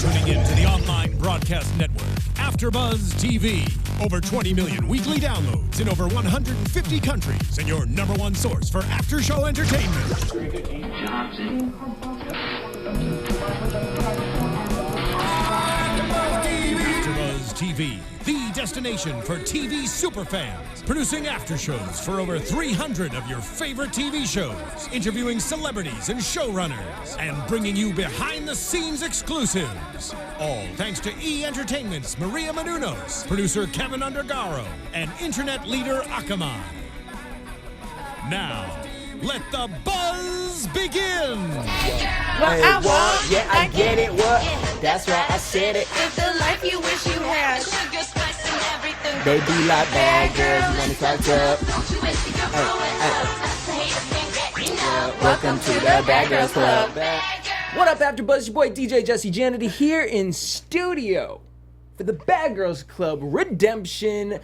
tuning in to the online broadcast network, AFTERBUZZ TV. Over 20 million weekly downloads in over 150 countries, and your number one source for after-show entertainment. AFTERBUZZ TV, the destination for TV superfans, producing after shows for over 300 of your favorite TV shows, interviewing celebrities and showrunners, and bringing you behind-the-scenes exclusives. All thanks to E! Entertainment's Maria Menounos, producer Kevin Undergaro, and internet leader Akaman. Now, let the buzz begin! Hey, what? Yeah, I get it, what? That's why I said it. It's the life you wish you had. They be like bad girls, you wanna talk up. Welcome to the Bad Girls Club. What up, AfterBuzz? It's your boy DJ Jesse Janedy here in studio for the Bad Girls Club Redemption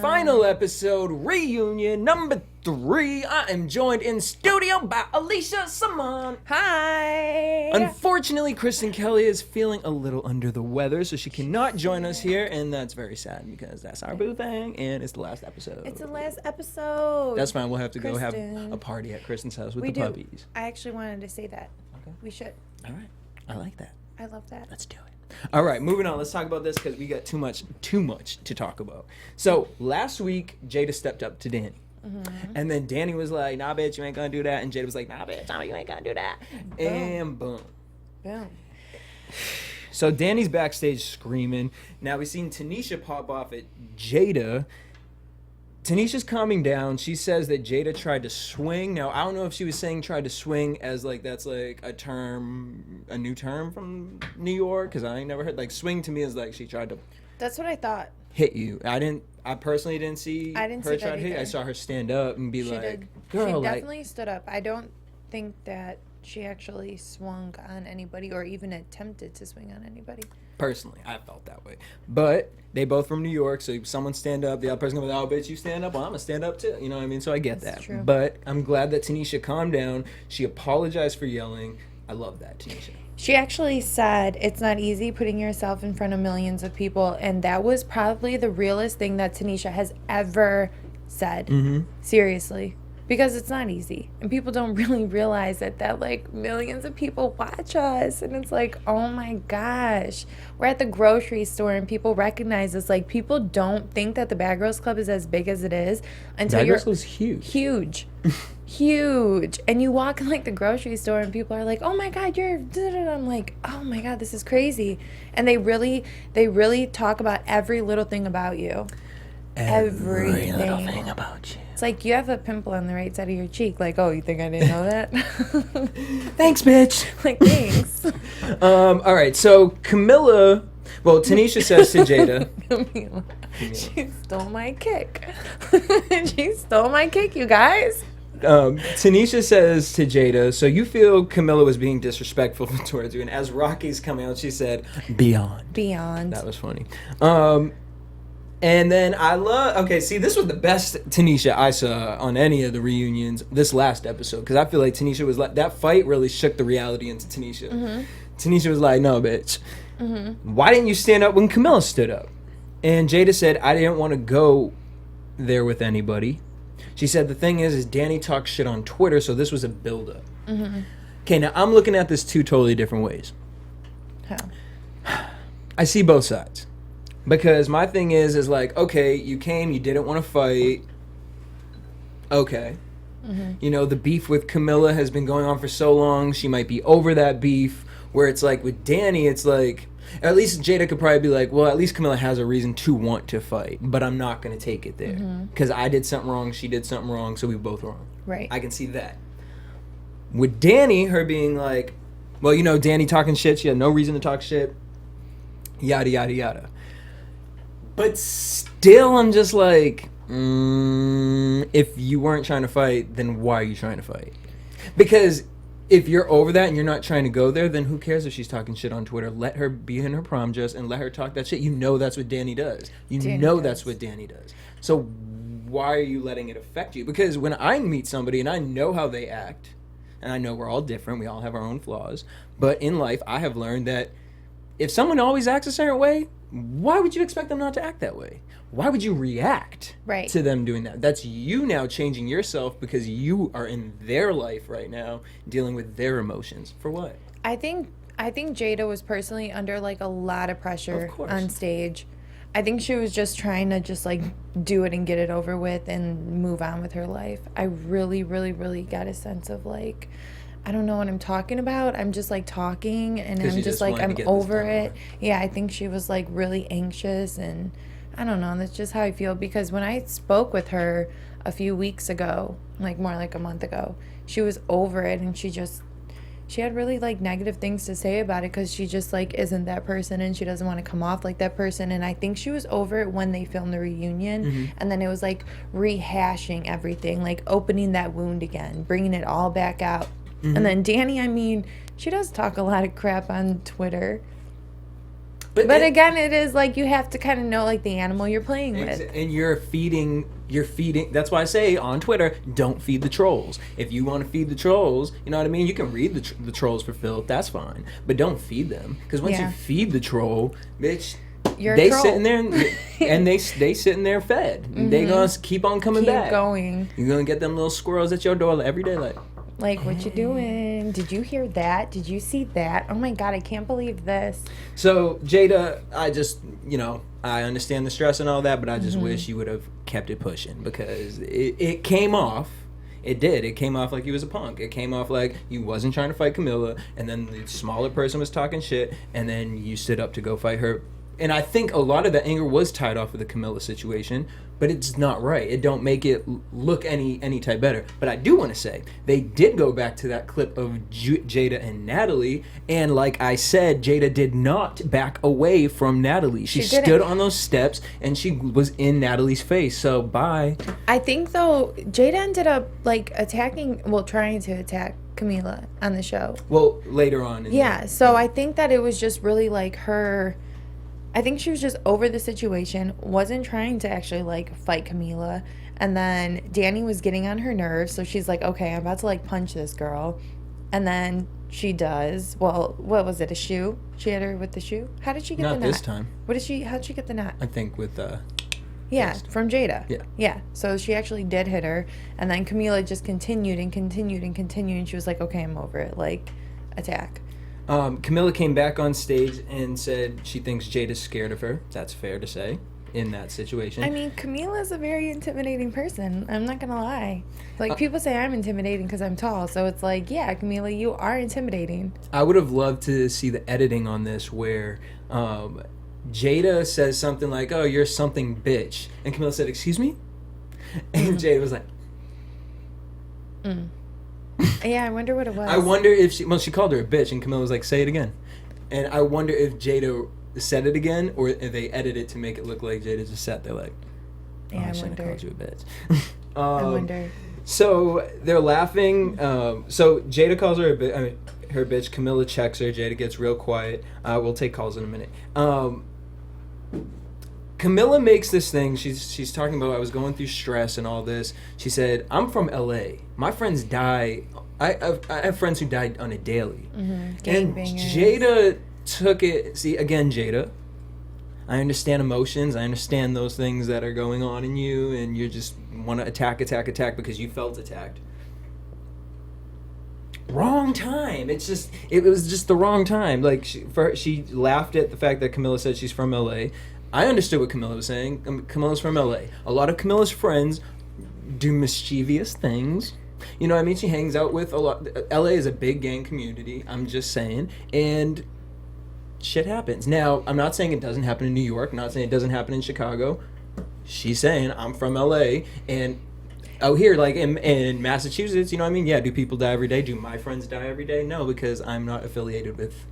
final episode reunion number 3. I am joined in studio by Alicia, Samaan. Hi. Unfortunately, Kristen Kelly is feeling a little under the weather, so she cannot join us here, and that's very sad because that's our boo thing, and it's the last episode. It's the last episode. That's fine. We'll have to go have a party at Kristen's house with the puppies. I actually wanted to say that. Okay. We should. All right. I like that. I love that. Let's do it. All right, moving on. Let's talk about this because we got too much to talk about. So last week, Jada stepped up to Danny. Mm-hmm. And then Danny was like, nah, bitch, you ain't gonna do that. And Jada was like, nah, bitch, you ain't gonna do that. Boom. And boom. Boom. So Danny's backstage screaming. Now we've seen Tanisha pop off at Jada. Tanisha's calming down. She says that Jada tried to swing. Now, I don't know if she was saying tried to swing as like that's like a new term from New York, because I ain't never heard. Like, swing to me is like she tried to... That's what I thought. Hit you. I personally didn't see her try to hit you. I saw her stand up and be like, girl, she definitely stood up. I don't think that she actually swung on anybody or even attempted to swing on anybody. Personally, I felt that way. But they both from New York, so someone stand up, the other person gonna be like, oh, bitch, you stand up? Well, I'm gonna stand up too. You know what I mean? So I get that. True. But I'm glad that Tanisha calmed down. She apologized for yelling. I love that, Tanisha. She actually said it's not easy putting yourself in front of millions of people, and that was probably the realest thing that Tanisha has ever said. Mm-hmm. Seriously. Because it's not easy. And people don't really realize that like millions of people watch us. And it's like, oh my gosh. We're at the grocery store and people recognize us. Like, people don't think that the Bad Girls Club is as big as it is until Bad Girls was huge. Huge. Huge. And you walk in like the grocery store and people are like, oh my God, you're... I'm like, oh my God, this is crazy. And they really talk about every little thing about you. Everything. Little thing about you. It's like you have a pimple on the right side of your cheek. Like, oh, you think I didn't know that? Thanks, bitch. Like, thanks. All right, so Camilla... Well, Tanisha says to Jada... Camilla. She stole my kick. She stole my kick, you guys. Tanisha says to Jada, so you feel Camilla was being disrespectful towards you. And as Rocky's coming out, she said, beyond. Beyond. That was funny. And then okay, see, this was the best Tanisha I saw on any of the reunions this last episode, because I feel like Tanisha was like, that fight really shook the reality into Tanisha. Mm-hmm. Tanisha was like, no, bitch. Mm-hmm. Why didn't you stand up when Camilla stood up? And Jada said, I didn't want to go there with anybody. She said, the thing is Danny talks shit on Twitter, so this was a buildup. Mm-hmm. Okay, now I'm looking at this 2 totally different ways. How? I see both sides. Because my thing is like, okay, you came, you didn't want to fight. Okay. Mm-hmm. You know, the beef with Camilla has been going on for so long. She might be over that beef. Where it's like with Danny, it's like, at least Jada could probably be like, well, at least Camilla has a reason to want to fight. But I'm not going to take it there. Because I did something wrong, she did something wrong, so we both wrong. Right. I can see that. With Danny, her being like, well, you know, Danny talking shit. She had no reason to talk shit. Yada, yada, yada. But still, I'm just like, if you weren't trying to fight, then why are you trying to fight? Because if you're over that and you're not trying to go there, then who cares if she's talking shit on Twitter? Let her be in her prom dress and let her talk that shit. You know that's what Danny does. That's what Danny does. So why are you letting it affect you? Because when I meet somebody and I know how they act, and I know we're all different, we all have our own flaws, but in life I have learned that if someone always acts a certain way, why would you expect them not to act that way? Why would you react to them doing that? That's you now changing yourself because you are in their life right now, dealing with their emotions. For what? I think Jada was personally under like a lot of pressure on stage. I think she was just trying to just like do it and get it over with and move on with her life. I really, really, really got a sense of like, I don't know what I'm talking about. I'm just like talking and I'm just like, I'm over it. Yeah, I think she was like really anxious, and I don't know. That's just how I feel, because when I spoke with her a few weeks ago, like more like a month ago, she was over it, and she had really like negative things to say about it because she just like isn't that person and she doesn't want to come off like that person. And I think she was over it when they filmed the reunion, and then it was like rehashing everything, like opening that wound again, bringing it all back out. And then Danny, I mean, she does talk a lot of crap on Twitter. But again, it is like you have to kind of know like the animal you're playing with. And you're feeding, that's why I say on Twitter, don't feed the trolls. If you want to feed the trolls, you know what I mean? You can read the trolls for filth, that's fine. But don't feed them. Because once you feed the troll, bitch, they sitting there and they sitting there fed. They gonna keep on coming back. Keep going. You're gonna get them little squirrels at your door every day like, what you doing? Did you hear that? Did you see that? Oh my God, I can't believe this. So, Jada, I just, I understand the stress and all that, but I just wish you would have kept it pushing, because it came off. It did. It came off like you was a punk. It came off like you wasn't trying to fight Camilla, and then the smaller person was talking shit, and then you stood up to go fight her. And I think a lot of the anger was tied off of the Camilla situation, but it's not right. It don't make it look any type better. But I do want to say, they did go back to that clip of Jada and Natalie, and like I said, Jada did not back away from Natalie. She stood on those steps, and she was in Natalie's face, so bye. I think, though, Jada ended up, like, trying to attack Camila on the show. Well, later on. So I think that it was just really, like, her... I think she was just over the situation, wasn't trying to actually, like, fight Camila. And then Danny was getting on her nerves, so she's like, okay, I'm about to, like, punch this girl. And then she does. Well, what was it, a shoe? She hit her with the shoe? How did she get the knot? Not this time. How'd she get the knot? I think with, Yeah, from Jada. Yeah. Yeah, so she actually did hit her. And then Camila just continued. And she was like, okay, I'm over it. Like, attack. Camilla came back on stage and said she thinks Jada's scared of her. That's fair to say in that situation. I mean, Camila's a very intimidating person. I'm not going to lie. Like, people say I'm intimidating because I'm tall. So it's like, yeah, Camila, you are intimidating. I would have loved to see the editing on this where Jada says something like, oh, you're something bitch. And Camilla said, excuse me? And Jada was like... Yeah, I wonder what it was. I wonder if she called her a bitch, and Camilla was like, say it again. And I wonder if Jada said it again, or if they edited it to make it look like Jada just sat there like, oh, I shouldn't have called you a bitch. I wonder. So they're laughing. So Jada calls her a bitch. I mean, her bitch. Camilla checks her. Jada gets real quiet. We'll take calls in a minute. Camilla makes this thing. She's talking about, I was going through stress and all this. She said, I'm from LA. My friends die. I have friends who died on a daily. And Jada took it. See, again, Jada, I understand emotions. I understand those things that are going on in you, and you just want to attack because you felt attacked. Wrong time. It was just the wrong time. Like, she laughed at the fact that Camilla said she's from LA. I understood what Camilla was saying. Camilla's from LA. A lot of Camilla's friends do mischievous things. You know what I mean? She hangs out with a lot. LA is a big gang community. I'm just saying. And shit happens. Now, I'm not saying it doesn't happen in New York. I'm not saying it doesn't happen in Chicago. She's saying, I'm from LA. And out here, like in Massachusetts, you know what I mean? Yeah, do people die every day? Do my friends die every day? No, because I'm not affiliated with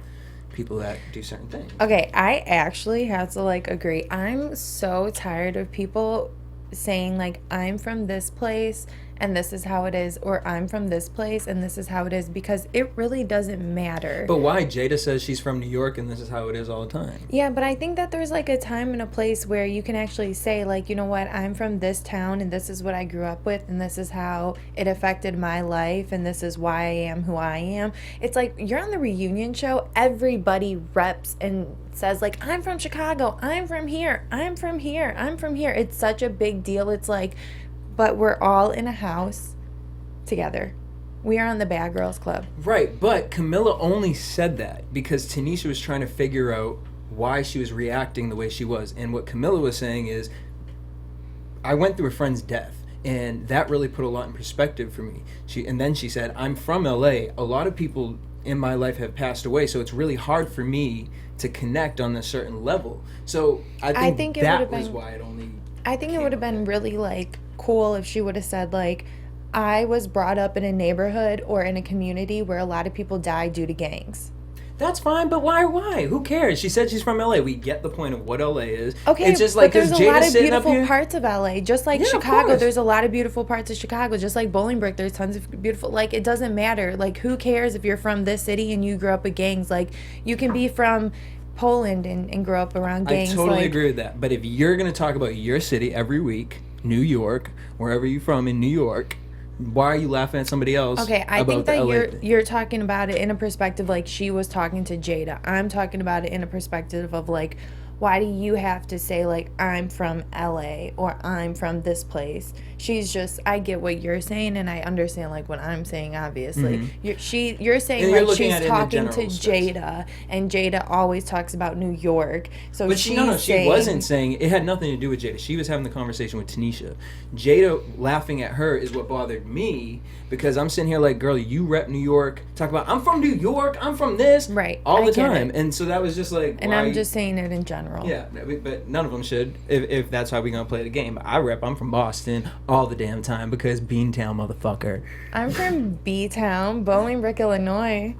people that do certain things. Okay, I actually have to, like, agree. I'm so tired of people saying, like, I'm from this place and this is how it is, or I'm from this place and this is how it is, because it really doesn't matter. But why? Jada says she's from New York and this is how it is all the time. Yeah, but I think that there's like a time and a place where you can actually say, like, you know what, I'm from this town and this is what I grew up with and this is how it affected my life and this is why I am who I am. It's like you're on the reunion show, everybody reps and says, like, I'm from Chicago, I'm from here, I'm from here, I'm from here. It's such a big deal. It's like, but we're all in a house together. We are on the Bad Girls Club. Right, but Camilla only said that because Tanisha was trying to figure out why she was reacting the way she was. And what Camilla was saying is, I went through a friend's death, and that really put a lot in perspective for me. And then she said, I'm from LA. A lot of people in my life have passed away, so it's really hard for me to connect on a certain level. So I think that was why it only... I think it would have been really, like, cool if she would have said, like, I was brought up in a neighborhood or in a community where a lot of people died due to gangs. That's fine, but why? Who cares? She said she's from LA. We get the point of what LA is. Okay, it's just like, but there's a lot of beautiful parts parts of LA. Just like Chicago, there's a lot of beautiful parts of Chicago. Just like Bolingbrook, there's tons of beautiful... Like, it doesn't matter. Like, who cares if you're from this city and you grew up with gangs? Like, you can be from Poland and grow up around gangs. I totally agree with that. But if you're going to talk about your city every week, New York, wherever you're from in New York... Why are you laughing at somebody else? Okay, I think that you're talking about it in a perspective like she was talking to Jada. I'm talking about it in a perspective of like, why do you have to say like I'm from LA or I'm from this place? She's just, I get what you're saying and I understand like what I'm saying. Obviously, you're saying like she's talking to Jada, and Jada always talks about New York. So but she wasn't saying it had nothing to do with Jada. She was having the conversation with Tanisha. Jada laughing at her is what bothered me because I'm sitting here like, girl, you rep New York. Talk about I'm from New York. I'm from this. Right. All the time, and so that was just like. And I'm just saying it in general. Yeah, but none of them should. If that's how we're gonna play the game. I'm from Boston all the damn time because Beantown, motherfucker. I'm from B-Town, Bolingbrook, Illinois.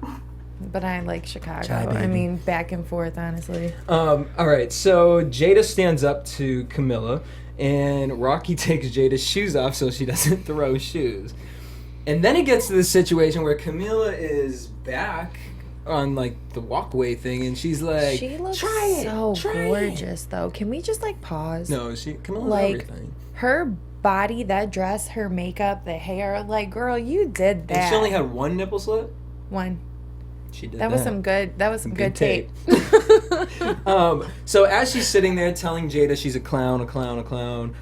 But I like Chicago. I mean, back and forth, honestly. All right, so Jada stands up to Camilla, and Rocky takes Jada's shoes off so she doesn't throw shoes. And then it gets to the situation where Camilla is back on like the walkway thing, and she's like, she looks try gorgeous though. Can we just like pause? No, Camilla's like everything. Her body, that dress, her makeup, the hair, like, girl, you did that. And she only had one nipple slit? One. She did that. Was some good tape. So as she's sitting there telling Jada she's a clown,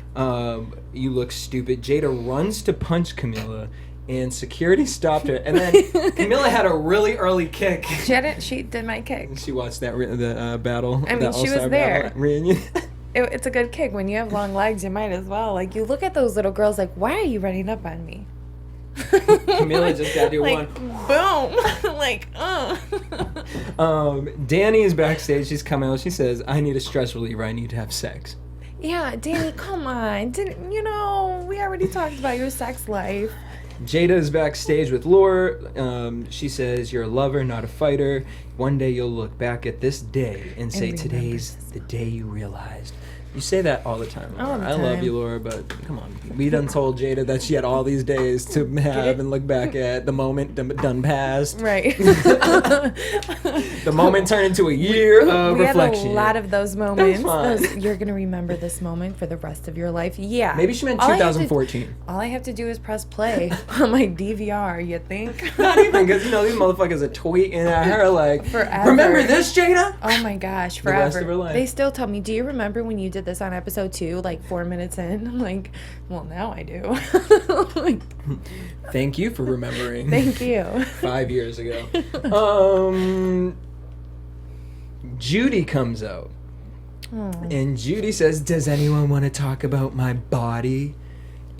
you look stupid, Jada runs to punch Camilla, and security stopped her. And then Camilla had a really early kick. She did my kick. She watched the battle. I mean, she was there. Reunion. It's a good kick. When you have long legs, you might as well. Like, you look at those little girls like, why are you running up on me? Camilla just got to do like, one. Boom. Like, Danny is backstage. She's coming out. She says, I need a stress reliever. I need to have sex. Yeah, Danny, come on. We already talked about your sex life. Jada is backstage with Laura. She says, you're a lover, not a fighter. One day you'll look back at this day and say, today's the day you realized. You say that all the time. I love you, Laura, but come on. We done told Jada that she had all these days to have and look back at. The moment done passed. Right. The moment turned into a year of reflection. We had a lot of those moments. You're going to remember this moment for the rest of your life. Yeah. Maybe she meant 2014. All I have to do is press play on my DVR, you think? Not even, because, these motherfuckers are tweeting at her like, forever. Remember this, Jada? Oh my gosh, forever. The rest of her life. They still tell me, do you remember when you did this on episode 2, like 4 minutes in? I'm like, well, now I do. Like, thank you for remembering. Thank you. 5 years ago. Judy comes out. Aww. And Judy says, does anyone want to talk about my body?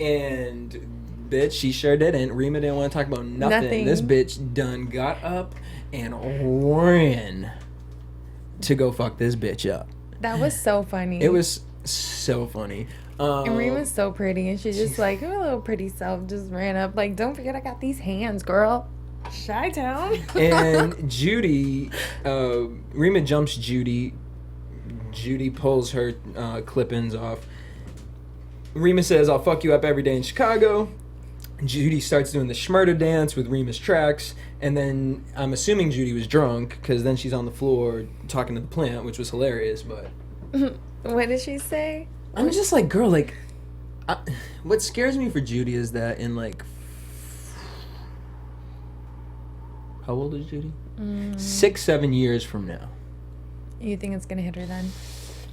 And bitch, she sure didn't. Rima didn't want to talk about nothing. This bitch done got up and ran to go fuck this bitch up. That was so funny. It was so funny. And Rima's so pretty, and she just like, her little pretty self just ran up like, don't forget I got these hands, girl. Chi-town. And Judy, Rima jumps Judy. Judy pulls her clip-ins off. Rima says, I'll fuck you up every day in Chicago. Judy starts doing the schmurder dance with Remus tracks, and then I'm assuming Judy was drunk, because then she's on the floor talking to the plant, which was hilarious, but... What did she say? I'm just like, girl, like... what scares me for Judy is that in, like... How old is Judy? 6-7 years from now. You think it's gonna hit her then?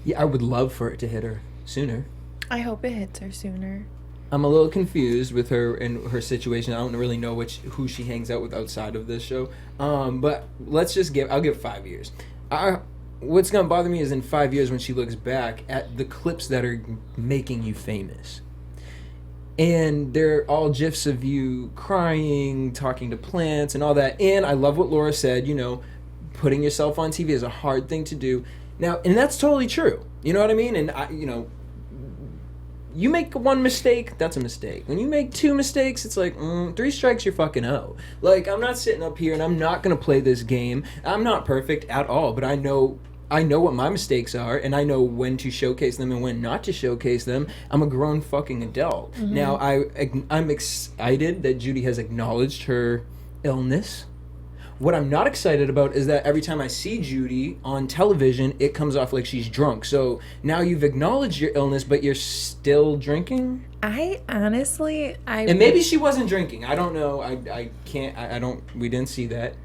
Yeah, I would love for it to hit her sooner. I hope it hits her sooner. I'm a little confused with her and her situation. I don't really know who she hangs out with outside of this show. But let's just I'll give 5 years. What's gonna bother me is in 5 years when she looks back at the clips that are making you famous. And they're all gifs of you crying, talking to plants and all that. And I love what Laura said, putting yourself on TV is a hard thing to do. Now, and that's totally true. You know what I mean? And you make one mistake, that's a mistake. When you make 2 mistakes, it's like, 3 strikes, you're fucking out. Like, I'm not sitting up here and I'm not going to play this game. I'm not perfect at all, but I know what my mistakes are, and I know when to showcase them and when not to showcase them. I'm a grown fucking adult. Mm-hmm. Now, I'm excited that Judy has acknowledged her illness. What I'm not excited about is that every time I see Judy on television, it comes off like she's drunk. So now you've acknowledged your illness, but you're still drinking? And maybe she wasn't drinking. I don't know. We didn't see that.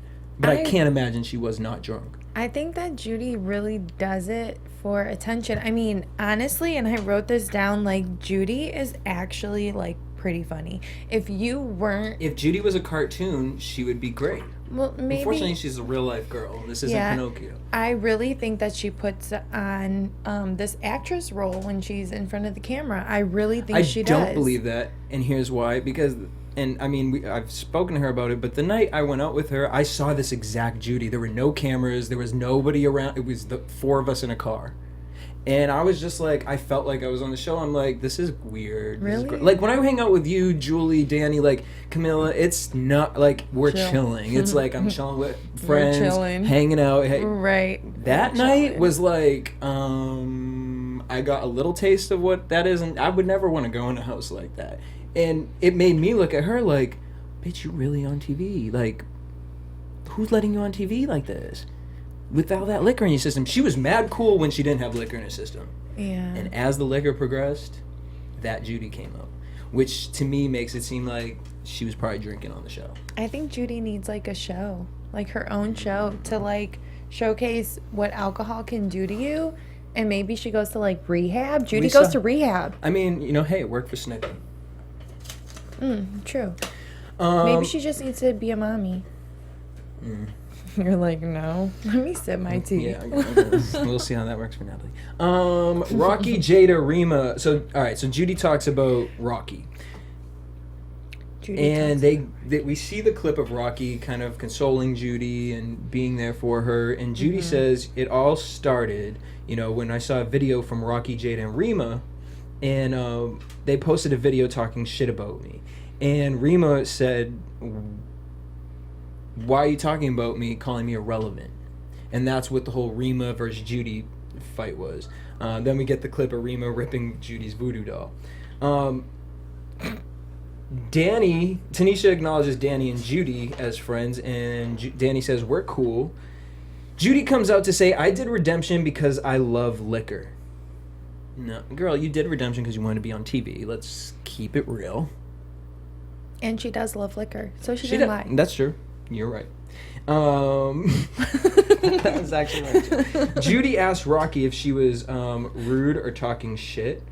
But I can't imagine she was not drunk. I think that Judy really does it for attention. I mean, honestly, and I wrote this down, like, Judy is actually, like, pretty funny. If Judy was a cartoon, she would be great. Well, maybe. Unfortunately, she's a real life girl. This isn't Pinocchio. I really think that she puts on this actress role when she's in front of the camera. I really think she does. I don't believe that, and here's why. Because, and I mean, I've spoken to her about it, but the night I went out with her, I saw this exact Judy. There were no cameras. There was nobody around. It was the 4 of us in a car. And I was just like, I felt like I was on the show. I'm like, this is weird. Really? Like, when I hang out with you, Julie, Danny, like, Camilla, it's not like we're chilling. It's like I'm chilling with friends, hanging out. Hey, right. That night was like, I got a little taste of what that is, and I would never want to go in a house like that. And it made me look at her like, bitch, you really on TV? Like, who's letting you on TV like this? With all that liquor in your system. She was mad cool when she didn't have liquor in her system. Yeah. And as the liquor progressed, that Judy came up. Which, to me, makes it seem like she was probably drinking on the show. I think Judy needs, like, a show. Like, her own show to, like, showcase what alcohol can do to you. And maybe she goes to, like, rehab. Judy goes to rehab. I mean, hey, it worked for Snippy. True. Maybe she just needs to be a mommy. You're like, no. Let me sip my tea. Yeah, we'll see how that works for Natalie. Rocky, Jada, Rima. So, all right. So Judy talks about Rocky, we see the clip of Rocky kind of consoling Judy and being there for her. And Judy says it all started, when I saw a video from Rocky, Jada, and Rima, and they posted a video talking shit about me. And Rima said, why are you talking about me, calling me irrelevant? And that's what the whole Rima versus Judy fight was. Then we get the clip of Rima ripping Judy's voodoo doll. Tanisha acknowledges Danny and Judy as friends, and Danny says, we're cool. Judy comes out to say, I did redemption because I love liquor. No, girl, you did redemption because you wanted to be on TV. Let's keep it real. And she does love liquor, so she didn't lie. That's true. You're right. That was actually right. Judy asked Rocky if she was rude or talking shit.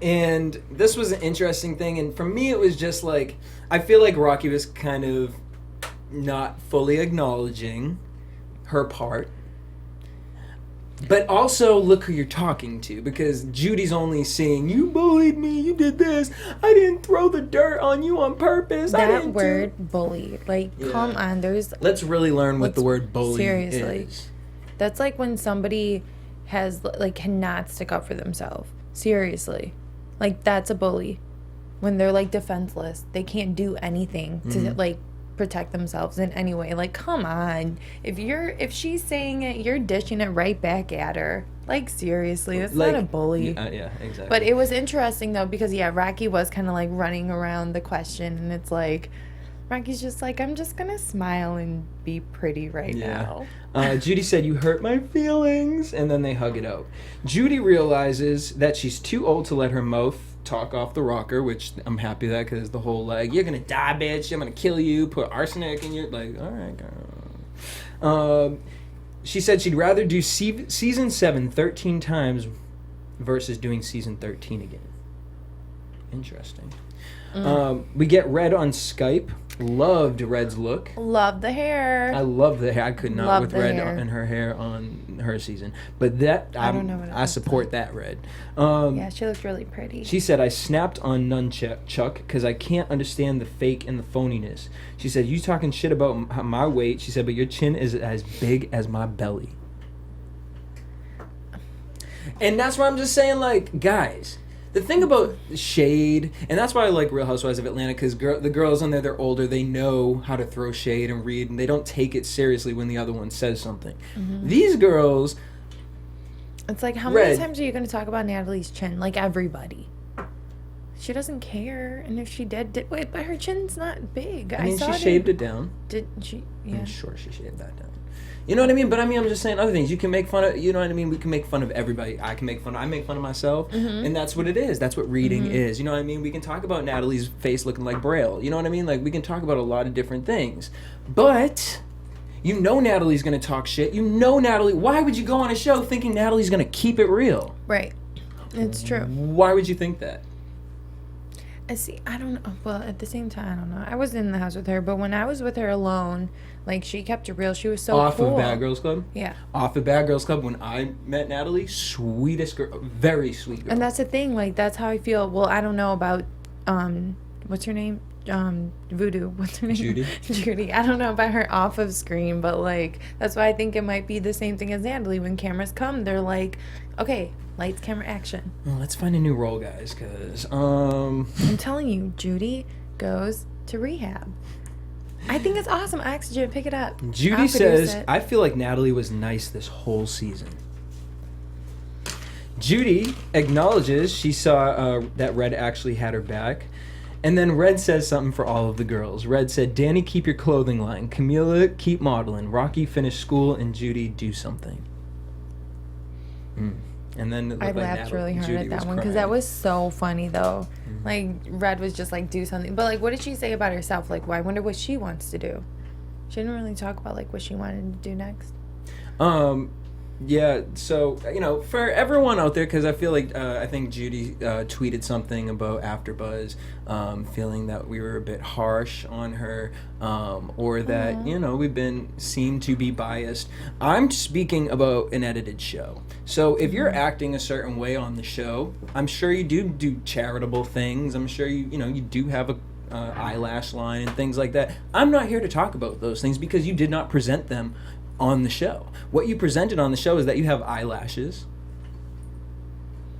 And this was an interesting thing. And for me, it was just like, I feel like Rocky was kind of not fully acknowledging her part. But also, look who you're talking to, because Judy's only saying, you bullied me, you did this, I didn't throw the dirt on you on purpose. That word, bully, come on, Let's really learn what the word bully is. That's like when somebody has, cannot stick up for themselves. Seriously. That's a bully. When they're, defenseless. They can't do anything to, protect themselves in any way. Like, come on. If she's saying it, you're dishing it right back at her. Like, seriously, that's Like, not a bully. Yeah, exactly. But it was interesting, though, because, yeah, Rocky was kind of, like, running around the question, and it's like, Rocky's just like, I'm just going to smile and be pretty right now. Judy said, you hurt my feelings, and then they hug it out. Judy realizes that she's too old to let her mouth talk off the rocker, which I'm happy with that, because the whole, like, you're going to die, bitch, I'm going to kill you, put arsenic in your, like, all right, girl. She said she'd rather do season 7 13 times versus doing season 13 again. Interesting. We get Red on Skype. Loved Red's look. Love the hair. I love the hair. I could not Love with the Red hair. and her hair on her season. But that, I don't know what it I looks support that Red. Yeah, she looked really pretty. She said, I snapped on Nunchuck because I can't understand the fake and the phoniness. She said, you talking shit about my weight. She said, but your chin is as big as my belly. And that's why I'm just saying, like, guys, the thing about shade, and that's why I like Real Housewives of Atlanta, because the girls on there, they're older, they know how to throw shade and read, and they don't take it seriously when the other one says something. Mm-hmm. These girls... It's like, how many times are you going to talk about Natalie's chin? Like, everybody. She doesn't care, and if she did... Wait, but her chin's not big. I mean, she shaved it down. Did she? Yeah. I'm sure she shaved that down. You know what I mean? But I mean, I'm just saying other things. You can make fun of, you know what I mean? We can make fun of everybody. I make fun of myself, Mm-hmm. and that's what it is. That's what reading is. You know what I mean? We can talk about Natalie's face looking like Braille. You know what I mean? Like, we can talk about a lot of different things. But, you know Natalie's going to talk shit. You know Natalie. Why would you go on a show thinking Natalie's going to keep it real? Right. It's true. Why would you think that? I don't know. Well, at the same time, I don't know. I wasn't in the house with her, but when I was with her alone, like, she kept it real. She was so Off cool. of Bad Girls Club? Yeah. Off of Bad Girls Club, when I met Natalie, sweetest girl, very sweet girl. And that's the thing. Like, that's how I feel. Well, I don't know about, what's her name? Voodoo. What's her name? Judy. Judy. I don't know about her off of screen, but, like, that's why I think it might be the same thing as Natalie. When cameras come, they're like, okay, lights, camera, action. Well, let's find a new role, guys, because, I'm telling you, Judy goes to rehab. I think it's awesome. Oxygen, pick it up. Judy says, I feel like Natalie was nice this whole season. Judy acknowledges she saw that Red actually had her back. And then Red says something for all of the girls. Red said, Danny, keep your clothing line. Camila, keep modeling. Rocky, finish school. And Judy, do something. And then I laughed really hard at that one because that was so funny, though. Mm-hmm. Like, Red was just like, do something. But, like, what did she say about herself? Like, well, I wonder what she wants to do. She didn't really talk about, like, what she wanted to do next. Yeah, so, you know, for everyone out there, because I feel like, I think Judy tweeted something about AFTERBUZZ, feeling that we were a bit harsh on her, or that, you know, seemed to be biased. I'm speaking about an edited show. So if you're acting a certain way on the show, I'm sure you do charitable things. I'm sure you do have a eyelash line and things like that. I'm not here to talk about those things because you did not present them on the show. What you presented on the show is that you have eyelashes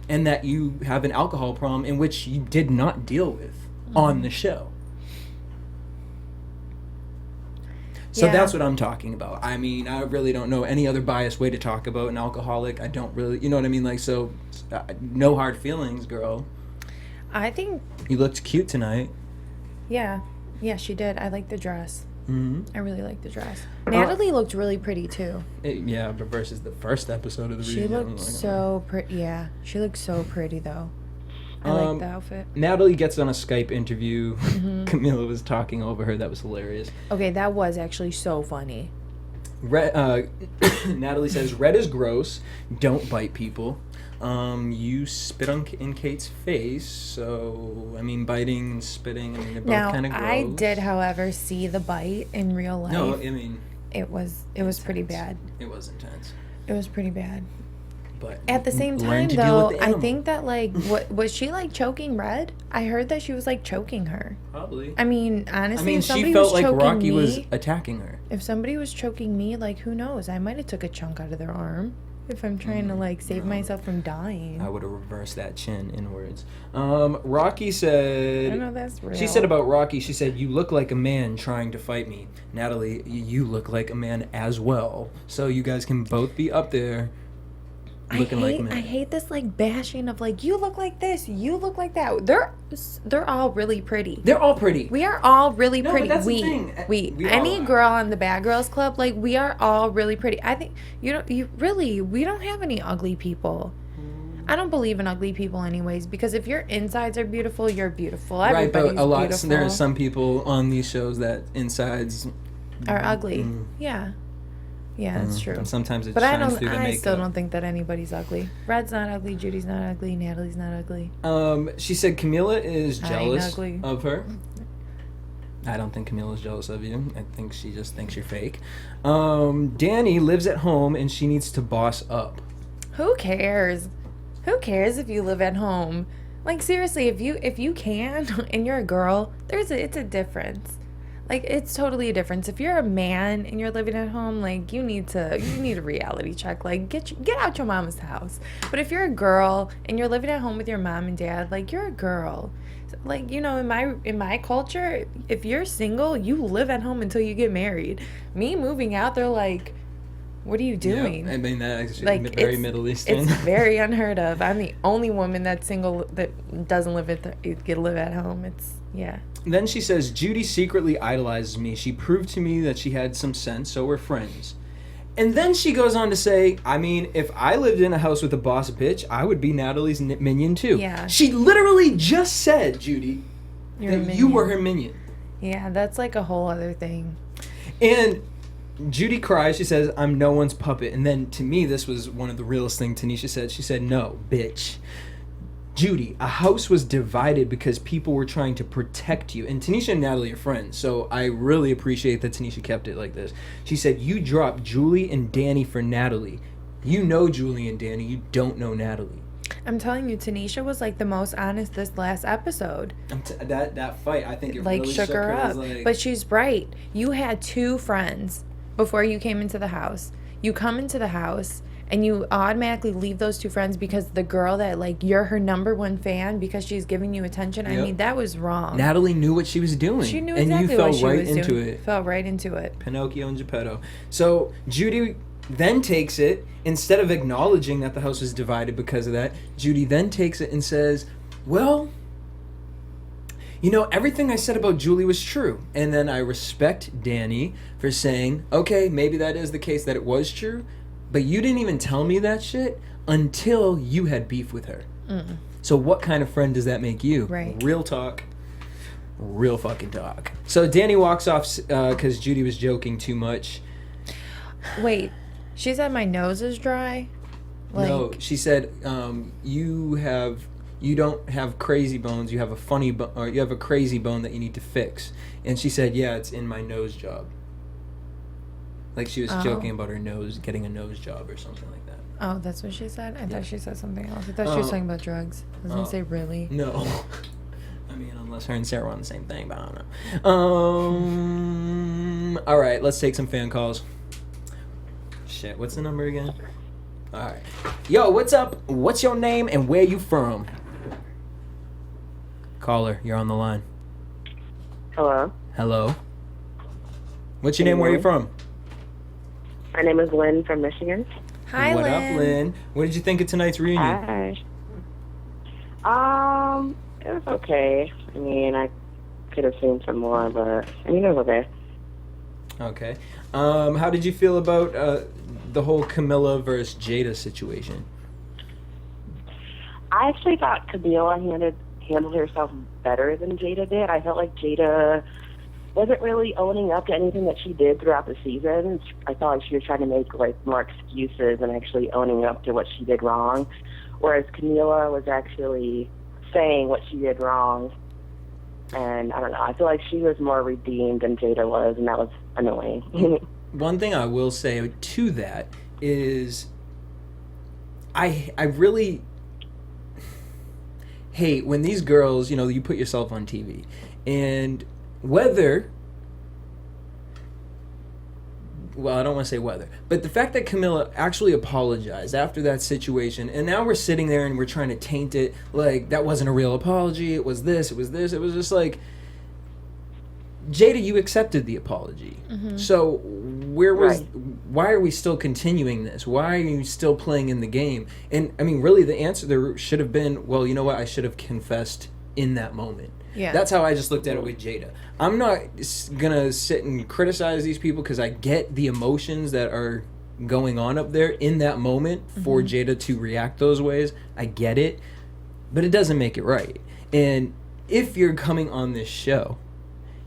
and that you have an alcohol problem in which you did not deal with on the show. So that's what I'm talking about. I mean, I really don't know any other biased way to talk about an alcoholic. I don't really, you know what I mean? Like, so, no hard feelings, girl. I think... You looked cute tonight. Yeah. Yeah, she did. I like the dress. Mm-hmm. I really like the dress. Natalie looked really pretty, too. Yeah, but versus the first episode of the She looked so pretty. Yeah, she looked so pretty, though. I like the outfit. Natalie gets on a Skype interview. Camila was talking over her. That was hilarious. Okay, that was actually so funny. Natalie says, Red is gross. Don't bite people. You spit in Kate's face. So, I mean, biting and spitting, I mean, they're both kind of gross. I did, however, see the bite in real life. No, I mean... It was pretty bad. It was intense. It was pretty bad. But at the same time, though, I think that, like, what was she, like, choking Red? I heard that she was, like, choking her. Probably. I mean, honestly, if somebody she felt was like choking Rocky me, was attacking her. If somebody was choking me, like, who knows? I might have took a chunk out of their arm. if I'm trying to like save myself from dying. I would have reversed that chin inwards. Rocky said... I know that's real. She said about Rocky, she said, "You look like a man trying to fight me." Natalie, you look like a man as well. So you guys can both be up there looking like men. I hate this like bashing of like, you look like this, you look like that. They're all really pretty. They're all pretty. We are all really pretty. But that's the thing. We We any all are. girl on the Bad Girls Club, like we are all really pretty. I think we don't have any ugly people. I don't believe in ugly people anyways, because if your insides are beautiful, you're beautiful. Right, but Everybody's beautiful. there are some people on these shows that insides are ugly. Yeah. Yeah, that's true. And sometimes it But shines through the makeup. I still don't think that anybody's ugly. Red's not ugly, Judy's not ugly, Natalie's not ugly. She said Camila is I ain't jealous ugly. of her. I don't think Camila's jealous of you. I think she just thinks you're fake. Danny lives at home and she needs to boss up. Who cares? Who cares if you live at home? Like seriously, if you can and you're a girl, it's a difference. Like it's totally a difference. If you're a man and you're living at home, like you need a reality check. Like get out your mama's house. But if you're a girl and you're living at home with your mom and dad, like you're a girl. Like, you know, in my culture, if you're single, you live at home until you get married. Me moving out, they're like, what are you doing? Yeah, I mean, that's Like, very Middle Eastern. It's very unheard of. I'm the only woman that's single that doesn't live at home. It's, yeah. Then she says, Judy secretly idolizes me. She proved to me that she had some sense, so we're friends. And then she goes on to say, I mean, if I lived in a house with a boss bitch, I would be Natalie's minion too. Yeah. She literally just said, Judy, that you were her minion. Yeah, that's like a whole other thing. And Judy cries. She says, I'm no one's puppet. And then to me, this was one of the realest things Tanisha said. She said, no, bitch. Judy, a house was divided because people were trying to protect you. And Tanisha and Natalie are friends, so I really appreciate that Tanisha kept it like this. She said, you dropped Julie and Danny for Natalie. You know Julie and Danny. You don't know Natalie. I'm telling you, Tanisha was like the most honest this last episode. That fight, I think it like really shook her up. Like... But she's right. You had two friends before you came into the house. You come into the house and you automatically leave those two friends because the girl that, like, you're her number one fan because she's giving you attention. Yep. I mean, that was wrong. Natalie knew what she was doing. She knew exactly what she was into doing. It. Fell right into it. Pinocchio and Geppetto. So Judy then takes it, instead of acknowledging that the house was divided because of that, Judy then takes it and says, well, you know, everything I said about Julie was true. And then I respect Danny for saying, okay, maybe that is the case, that it was true, but you didn't even tell me that shit until you had beef with her. Mm. So what kind of friend does that make you? Right. Real talk. Real fucking talk. So Danny walks off because Judy was joking too much. Wait, she said my nose is dry? Like... No, she said you don't have crazy bones. You have a funny or you have a crazy bone that you need to fix. And she said, yeah, it's in my nose job. Like she was joking about her nose, getting a nose job or something like that. Oh, that's what she said? I thought she said something else. I thought she was talking about drugs. I was going to say, really? No. I mean, unless her and Sarah were on the same thing, but I don't know. All right, let's take some fan calls. Shit, what's the number again? All right. Yo, what's up? What's your name and where you from? Caller, you're on the line. Hello. Hello. What's your name? Where you from? My name is Lynn from Michigan. Hi, what Lynn. Up, Lynn? What did you think of tonight's reunion? Hi. It was okay. I mean, I could have seen some more, but I mean, it was okay. Okay. How did you feel about the whole Camilla versus Jada situation? I actually thought Camila handled herself better than Jada did. I felt like Jada wasn't really owning up to anything that she did throughout the season. I felt like she was trying to make like more excuses than actually owning up to what she did wrong, whereas Camila was actually saying what she did wrong. And I don't know, I feel like she was more redeemed than Jada was, and that was annoying. One thing I will say to that is I really hate when these girls, you know, you put yourself on TV, and whether well, I don't want to say whether, but the fact that Camilla actually apologized after that situation, and now we're sitting there and we're trying to taint it like that wasn't a real apology, it was this, it was this, it was just like, Jada, you accepted the apology. So why are we still continuing this? Why are you still playing in the game? And I mean, really, the answer there should have been, well, you know what? I should have confessed in that moment. Yeah. That's how I just looked at it with Jada. I'm not gonna sit and criticize these people because I get the emotions that are going on up there in that moment for Jada to react those ways. I get it, but it doesn't make it right. And if you're coming on this show,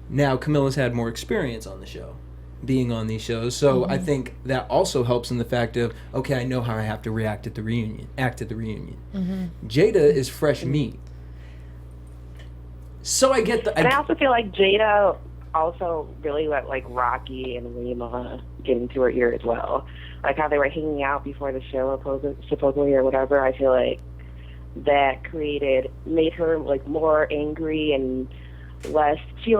now Camilla's had more experience on the show, being on these shows, so I think that also helps in the fact of, okay, I know how I have to act at the reunion. Jada is fresh meat. So I get the... And I also feel like Jada also really let, like, Rocky and Rima get into her ear as well. Like how they were hanging out before the show, supposedly, or whatever. I feel like that made her, like, more angry and less... She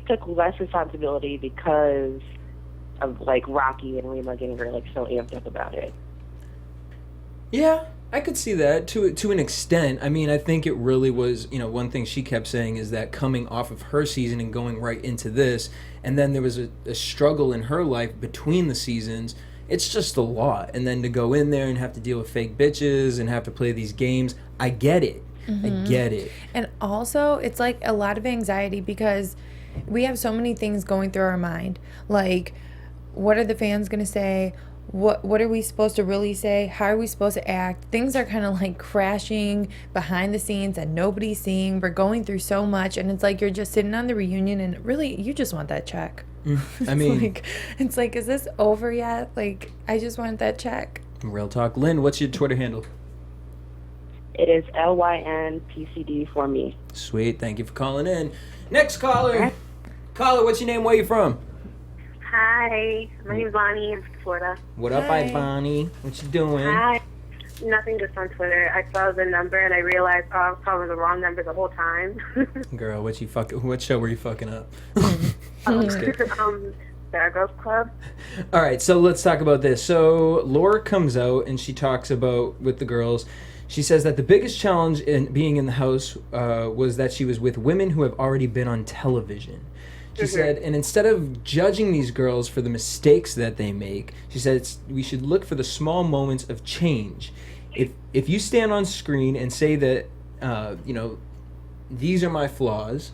took less responsibility because of, like, Rocky and Rima getting her, like, so amped up about it. Yeah, I could see that to an extent. I mean, I think it really was, one thing she kept saying is that coming off of her season and going right into this, and then there was a struggle in her life between the seasons. It's just a lot. And then to go in there and have to deal with fake bitches and have to play these games, I get it. I get it. And also, it's like a lot of anxiety because we have so many things going through our mind. Like, what are the fans going to say? What are we supposed to really say? How are we supposed to act? Things are kind of like crashing behind the scenes and nobody's seeing. We're going through so much, and it's like you're just sitting on the reunion and really you just want that check. I mean, it's like, is this over yet? Like, I just want that check. Real talk. Lynn, what's your Twitter handle? It is LYNPCD for me. Sweet. Thank you for calling in. Next caller. Caller, what's your name? Where you from? Hi, my name's Bonnie. I'm from Florida. What up, Hi. Bonnie? What you doing? Hi. Nothing, just on Twitter. I saw the number and I realized I was calling the wrong number the whole time. Girl, what show were you fucking up? Bear Girls Club. All right, so let's talk about this. So Laura comes out and she talks about with the girls. She says that the biggest challenge in being in the house was that she was with women who have already been on television. She said, and instead of judging these girls for the mistakes that they make, she said we should look for the small moments of change. If you stand on screen and say that, these are my flaws,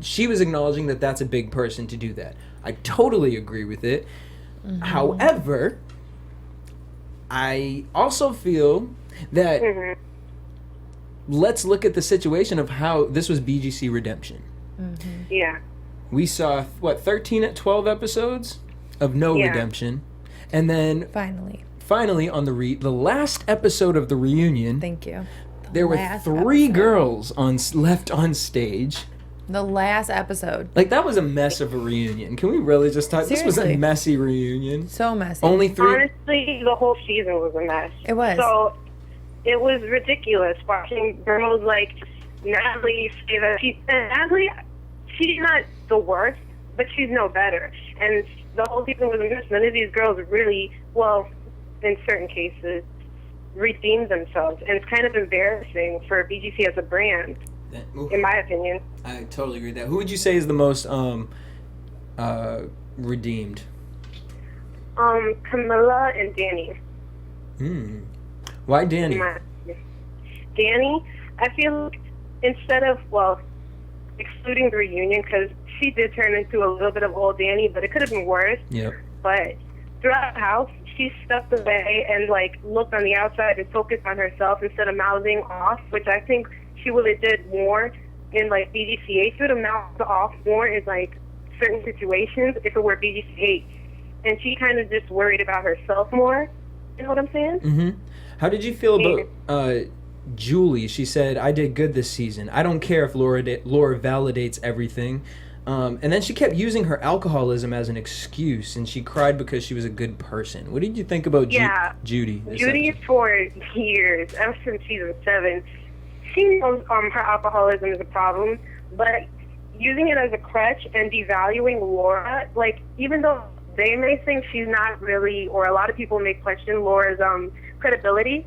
she was acknowledging that that's a big person to do that. I totally agree with it. However, I also feel that let's look at the situation of how this was BGC Redemption. Yeah. We saw, 13 12 episodes of no redemption. And then finally on the last episode of the reunion, Thank you. There were 3 girls left on stage. The last episode. Like, that was a mess of a reunion. Can we really just talk? Seriously. This was a messy reunion. So messy. Only 3. Honestly, the whole season was a mess. It was. So, it was ridiculous watching girls like Natalie say that Natalie, she's not the worst, but she's no better. And the whole season was a mess. None of these girls really, well, in certain cases, redeemed themselves. And it's kind of embarrassing for BGC as a brand, in my opinion. I totally agree with that. Who would you say is the most redeemed? Camilla and Danny. Why Danny? Danny, I feel like instead of, excluding the reunion, because she did turn into a little bit of old Danny, but it could have been worse. Yep. But throughout the house, she stepped away and, looked on the outside and focused on herself instead of mouthing off, which I think she really did more in, BGCA. She would have mouthed off more in, certain situations if it were BGCA. And she kind of just worried about herself more. You know what I'm saying? How did you feel about Julie? She said, I did good this season. I don't care if Laura validates everything. And then she kept using her alcoholism as an excuse, and she cried because she was a good person. What did you think about Judy? Judy, for years, ever since season 7, she knows her alcoholism is a problem, but using it as a crutch and devaluing Laura, even though they may think she's not really, or a lot of people may question Laura's credibility.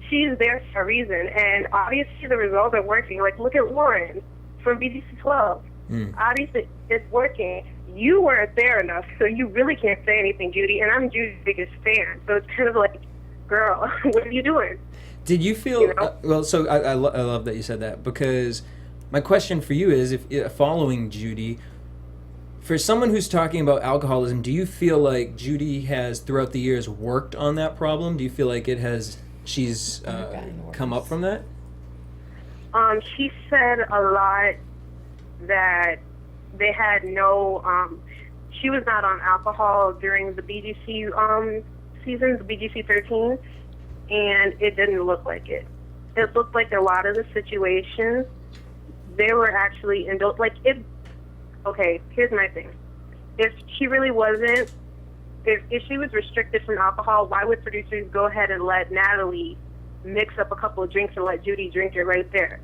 She's there for a reason, and obviously the results are working. Like, look at Lauren from BGC 12. Obviously, it's working. You weren't there enough, so you really can't say anything, Judy, and I'm Judy's biggest fan. So it's kind of like, girl, what are you doing? Did you feel... You know? well, so I love that you said that, because my question for you is, if following Judy, for someone who's talking about alcoholism, do you feel like Judy has, throughout the years, worked on that problem? Do you feel like she's come up from that? She said a lot that they had no, she was not on alcohol during the BGC season, the BGC 13, and it didn't look like it. It looked like a lot of the situations, they were actually okay, here's my thing. If she really wasn't, if she was restricted from alcohol, why would producers go ahead and let Natalie mix up a couple of drinks and let Judy drink it right there?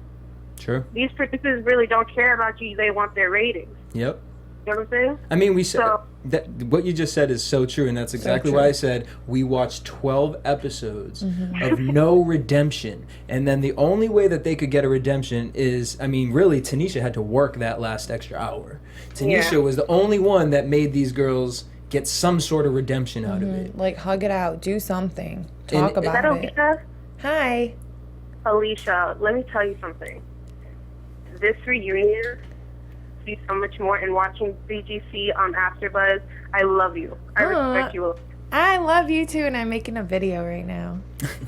Sure. These producers really don't care about you. They want their ratings. Yep. You know what I'm saying? I mean, we said that what you just said is so true, and that's exactly why I said we watched 12 episodes of no redemption, and then the only way that they could get a redemption is, I mean, really, Tanisha had to work that last extra hour. Tanisha was the only one that made these girls get some sort of redemption out of it. Like, hug it out, do something, talk about Is that it. Alicia? Hi. Alicia, let me tell you something. This reunion see so much more, and watching BGC on AfterBuzz, I love you. I respect you. I love you too, and I'm making a video right now.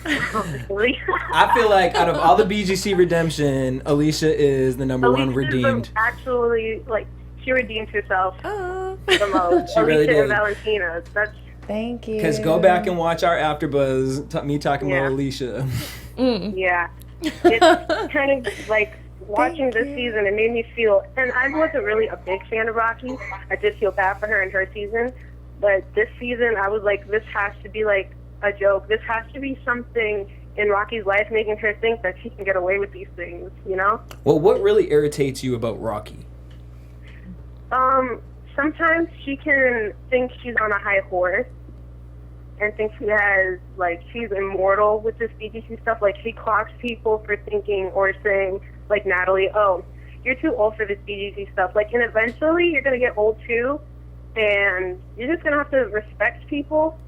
I feel like out of all the BGC redemption, Alicia is the number one redeemed. Actually, like, she redeemed herself Oh. the most. She Alicia really did. and Valentina. That's Thank you. Because go back and watch our AfterBuzz, me talking about Alicia. yeah. It's kind of like watching this season. It made me feel, and I wasn't really a big fan of Rocky. I did feel bad for her in her season, but this season I was like, this has to be like a joke. This has to be something in Rocky's life, making her think that she can get away with these things. You know? Well, what really irritates you about Rocky? Sometimes she can think she's on a high horse and think she has, like, she's immortal with this BGC stuff. Like, she clocks people for thinking or saying, like Natalie, oh, you're too old for this BGC stuff. Like, and eventually you're going to get old too, and you're just going to have to respect people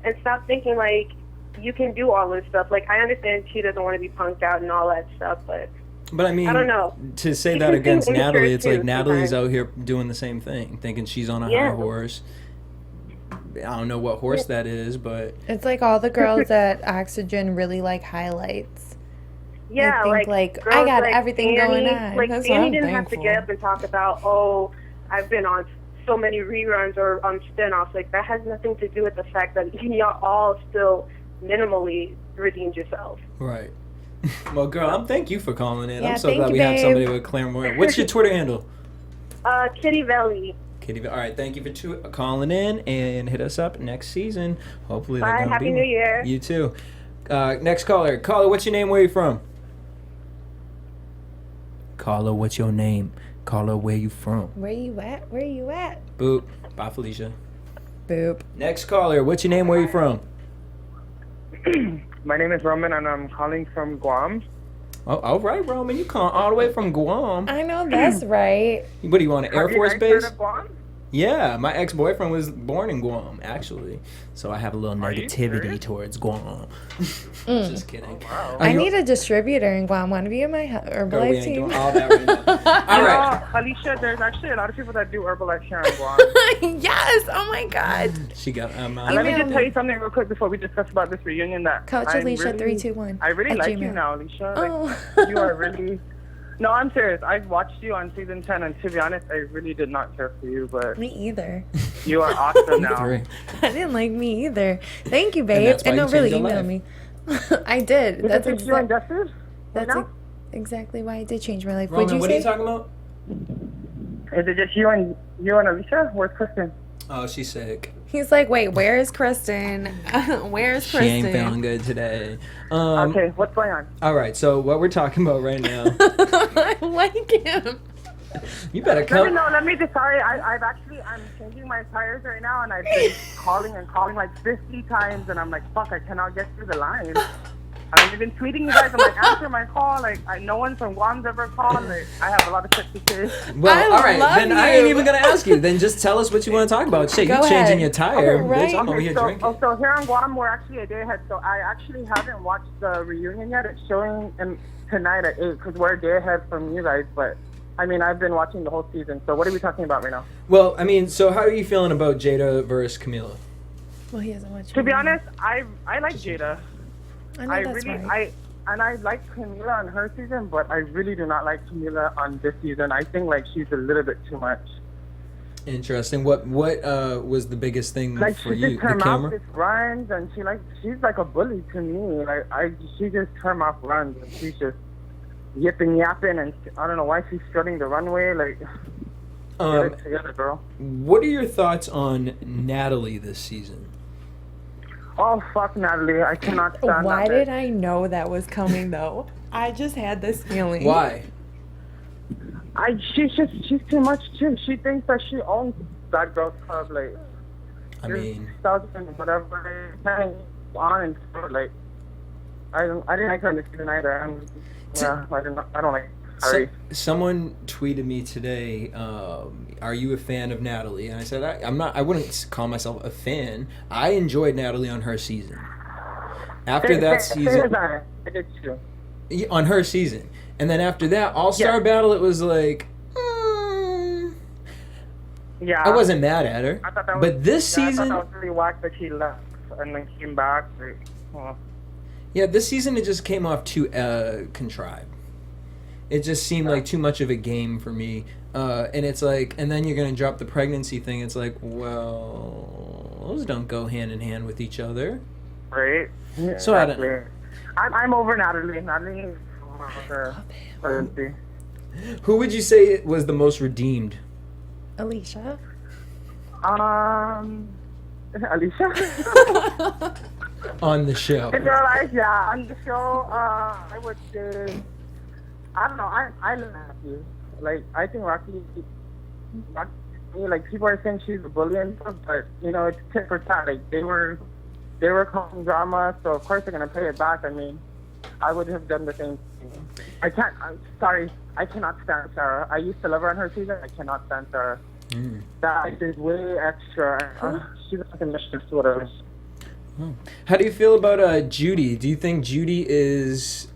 and stop thinking, like, you can do all this stuff. Like, I understand she doesn't want to be punked out and all that stuff, but I mean, I don't know. To say that against Natalie, it's like Natalie's out here doing the same thing, thinking she's on a high horse. I don't know what horse that is, but It's like all the girls at Oxygen really like highlights. Yeah, I think, like I got everything going on. Like, That's Danny why I'm didn't have to thankful. get up and talk about, oh, I've been on so many reruns or on spinoffs. Like, that has nothing to do with the fact that y'all all still minimally redeemed yourself. right. Well, girl, thank you for calling in. Yeah, I'm so thank glad you, we have babe. somebody with clairvoyance. What's your Twitter handle? Kitty Valley. Kitty. All right, thank you for calling in, and hit us up next season. Hopefully, Bye, they're gonna Happy be New Year. You too. Next caller. Caller, what's your name? Where you from? Caller, what's your name? Caller, where you from? Where you at? Where you at? Boop. Bye, Felicia. Boop. Next caller, what's your name? Where you from? My name is Roman, and I'm calling from Guam. Oh, all right, Roman. You calling all the way from Guam. I know that's right. What do you want, an Air Force Have you guys base? heard of Guam? Yeah, my ex-boyfriend was born in Guam, actually. So I have a little Are you negativity serious? towards Guam. Just kidding. Wow. I need a distributor in Guam. Want to be in my Herbalife Girl, we ain't team? doing all that right now. All right. Alicia, there's actually a lot of people that do Herbalife here in Guam. Yes. Oh my God. She got Let me Email just me. tell you something real quick before we discuss about this reunion. That Coach I'm Alicia really- 321. I really at like you Gmail. now, Alicia. Oh. Like, you are really. No, I'm serious. I've watched you on season 10, and to be honest, I really did not care for you, but Me either. you are awesome now. Three. I didn't like me either. Thank you, babe. that's why And you no, really, changed your email me. I did. Is That's it just you and exactly. Justice? That's now? exactly why I did change my life. Roman, Would you what say? are you talking about? Is it just you and Alicia? Where's Kristen? Oh, she's sick. He's like, wait, where is Kristen? Where's She Kristen? ain't feeling good today. Okay, what's going on? All right, so what we're talking about right now. I like him. You better Let come. me know. Let me just. Sorry, I'm changing my tires right now, and I've been calling like 50 times, and I'm like, fuck, I cannot get through the line. I've been tweeting you guys. I'm like, answer my call. Like, no one from Guam's ever called. Like, I have a lot of shit to say. Well, all right. love Then I ain't even gonna ask you. Then just tell us what you want to talk about. Shit, Go you changing ahead. your tire, Okay, right. bitch. I'm over here drinking. So here on Guam, we're actually a day ahead. So I actually haven't watched the reunion yet. It's showing tonight at 8 because we're a day ahead from you guys. But I mean, I've been watching the whole season. So what are we talking about right now? Well, I mean, so how are you feeling about Jada versus Camila? Well, he hasn't watched. To be honest, I like Jada. I know that's right. I like Camila on her season, but I really do not like Camila on this season. I think like she's a little bit too much. Interesting. What was the biggest thing Like for she you? just The her mouth camera? just runs, and she's like a bully to me. Like she just her mouth runs, and she's just yipping yapping, and I don't know why she's strutting the runway. Like get it together, girl. What are your thoughts on Natalie this season? Oh fuck Natalie, I cannot stand Why that did bitch. I know that was coming though? I just had this feeling. Why? She's too much too. She thinks that she owns that girls club. Like I mean, 2000 whatever, carrying on and so, like I didn't like her in the season either. I don't like her. someone tweeted me today, are you a fan of Natalie? And I said, I'm not. I wouldn't call myself a fan. I enjoyed Natalie on her season. After that season, I did too. on her season, and then after that All-Star Battle, it was like, Yeah. I wasn't mad at her. I thought that was, But this I season, thought that was really whack that she left and then came back. Like, yeah, this season it just came off too contrived. It just seemed like too much of a game for me. And it's like, and then you're gonna drop the pregnancy thing. It's like, well, those don't go hand in hand with each other. Right. Yeah, So I don't exactly. I'm over Natalie. Natalie is over her. Who would you say was the most redeemed? Alicia. Alicia. On the show. On the show, I would say, I don't know, I love Rocky. Like, I think Rocky, like, people are saying she's a bully and stuff, but, you know, it's tit for tat. Like, they were causing drama, so of course they're going to pay it back. I mean, I would have done the same thing. I'm sorry, I cannot stand Sarah. I used to love her on her season. I cannot stand Sarah. That is way extra. She's like a mistress to whatever. How do you feel about Judy? Do you think Judy is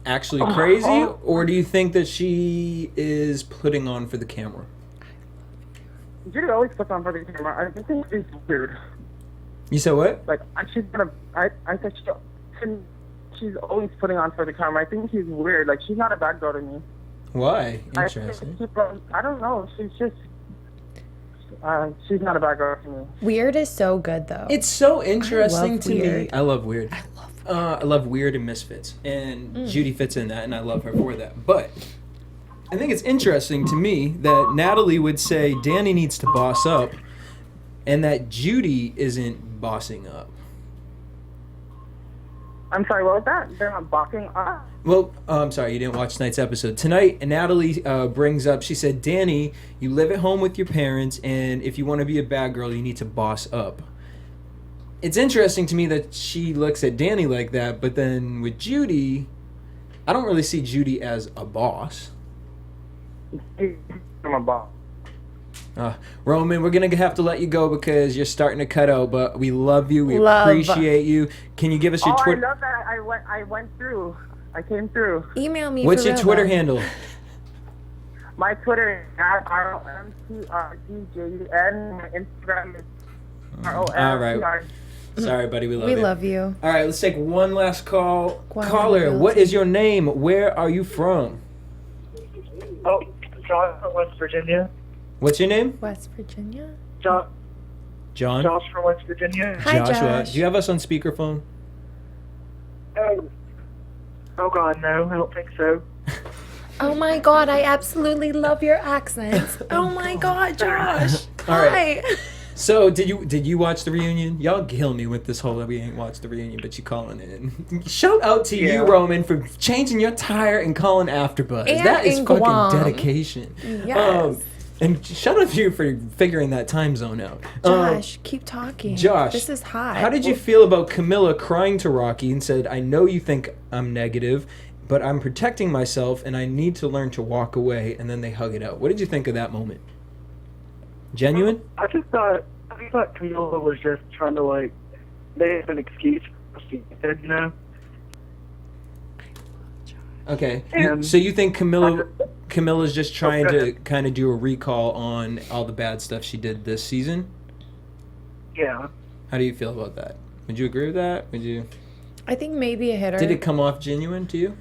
actually crazy, or do you think that she is putting on for the camera? Judy always puts on for the camera. I think she's weird. You said what? Like, I said she's always putting on for the camera. I think she's weird. Like, she's not a bad girl to me. Why? Interesting. I don't know. She's just... she's not a bad girl to me. Weird is so good though. It's so interesting to weird. me. I love weird. I love weird and misfits, and Judy fits in that, and I love her for that. But I think it's interesting to me that Natalie would say Danny needs to boss up, and that Judy isn't bossing up. I'm sorry, what was that? They're not bossing up? Well, I'm sorry, you didn't watch tonight's episode. Tonight, Natalie brings up, she said, Danny, you live at home with your parents, and if you want to be a bad girl, you need to boss up. It's interesting to me that she looks at Danny like that, but then with Judy, I don't really see Judy as a boss. I'm a boss. Roman, we're going to have to let you go because you're starting to cut out, but we love you. We Love. appreciate you. Can you give us your Twitter? I love that. I went through. I came through. Email me. What's for your real, Twitter though. handle? My Twitter is ROMTRDJUN. My Instagram is ROMTRD. All right. Sorry, buddy. We love you. We love you. All right, let's take one last call. Wow. Caller, what is your name? Where are you from? Oh, John from West Virginia. What's your name? West Virginia. John? Josh from West Virginia. Hi, Joshua. Josh. Do you have us on speakerphone? Oh God, no, I don't think so. Oh my God, I absolutely love your accents. Oh my God, Josh. All right. Hi. So did you watch the reunion? Y'all kill me with this whole we ain't watched the reunion, but you calling in. Shout out to you, Roman, for changing your tire and calling AFTERBUZZ. And that is fucking Guam. dedication. Yes. And shout out to you for figuring that time zone out. Josh, keep talking. Josh, this is hot. How did you feel about Camilla crying to Rocky and said, "I know you think I'm negative, but I'm protecting myself and I need to learn to walk away," and then they hug it out? What did you think of that moment? Genuine? I just thought Camilla was just trying to like make an excuse for what she did, you know. Okay. And So you think Camilla's just trying to kind of do a recall on all the bad stuff she did this season? Yeah. How do you feel about that? Would you agree with that? Would you? I think maybe a hitter. Did it come off genuine to you?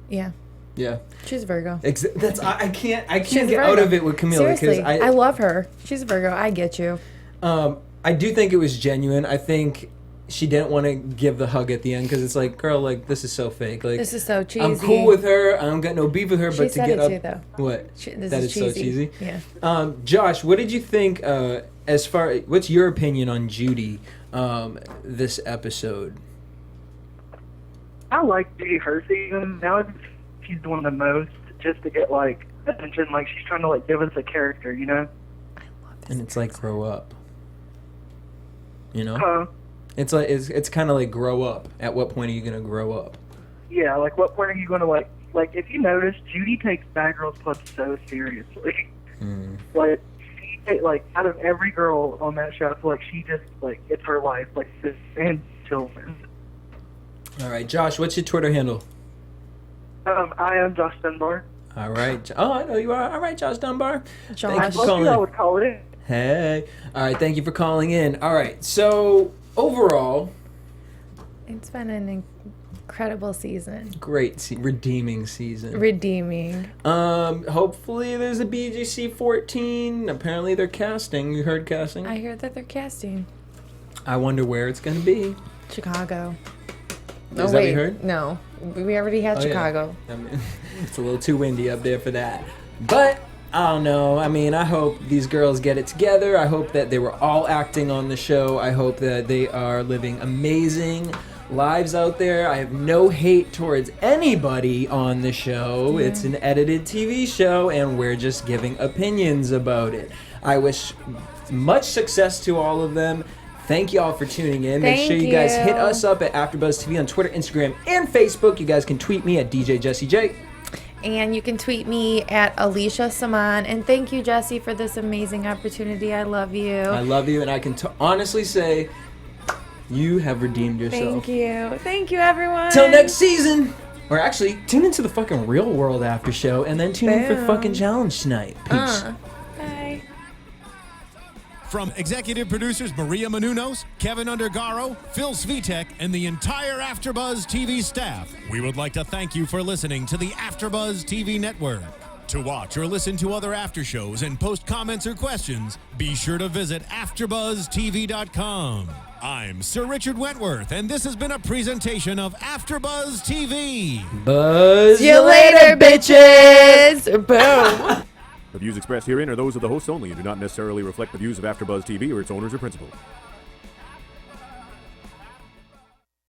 Yeah. Yeah. She's a Virgo. That's I can't She's get out of it with Camilla because Seriously, I love her. She's a Virgo. I get you. I do think it was genuine. I think she didn't want to give the hug at the end because it's like, girl, like this is so fake. Like This is so cheesy. I'm cool with her. I don't got no beef with her, She but to said get it up, too, though. what? This That is is so cheesy. Yeah. Josh, what did you think? As far what's your opinion on Judy? This episode. I like Judy her season. Now she's doing the most just to get like attention. Like she's trying to like give us a character, you know. And it's like grow up. You know? It's like it's kind of like grow up. At what point are you gonna grow up? Yeah, like what point are you going to like if you notice, Judy takes Bad Girls Club so seriously. Like she like out of every girl on that show, I feel like she just like it's her life, like this and children. All right, Josh, what's your Twitter handle? I am Josh Dunbar. All right. Oh, I know you are. All right, Josh Dunbar. Josh. Thank you for Most calling people I in. would call it in. Hey. All right, thank you for calling in. All right, so overall, It's been an incredible season. great redeeming season. Redeeming. Hopefully there's a BGC 14. Apparently they're casting. You heard casting? I heard that they're casting I wonder where it's going to be. Chicago. Is that what you heard? No. We already had Oh, yeah. Chicago. I mean, it's a little too windy up there for that. But I don't know. I mean, I hope these girls get it together. I hope that they were all acting on the show. I hope that they are living amazing lives out there. I have no hate towards anybody on the show. It's an edited TV show, and we're just giving opinions about it. I wish much success to all of them. Thank y'all for tuning in. Make sure you guys hit us up at AfterBuzz TV on Twitter, Instagram, and Facebook. You guys can tweet me at DJ Jesse J. And you can tweet me at Alicia Samaan. And thank you, Jesse, for this amazing opportunity. I love you. I love you, and I can honestly say you have redeemed yourself. Thank you. Thank you, everyone. Till next season. Or actually, tune into the fucking Real World After Show, and then tune in for Boom. fucking Challenge tonight. Peace. Bye. From executive producers Maria Menounos, Kevin Undergaro, Phil Svitek, and the entire AfterBuzz TV staff, we would like to thank you for listening to the AfterBuzz TV network. To watch or listen to other after shows and post comments or questions, be sure to visit AfterBuzzTV.com. I'm Sir Richard Wentworth, and this has been a presentation of AfterBuzz TV. Buzz See you later, bitches. Boom. The views expressed herein are those of the hosts only and do not necessarily reflect the views of AfterBuzz TV or its owners or principals.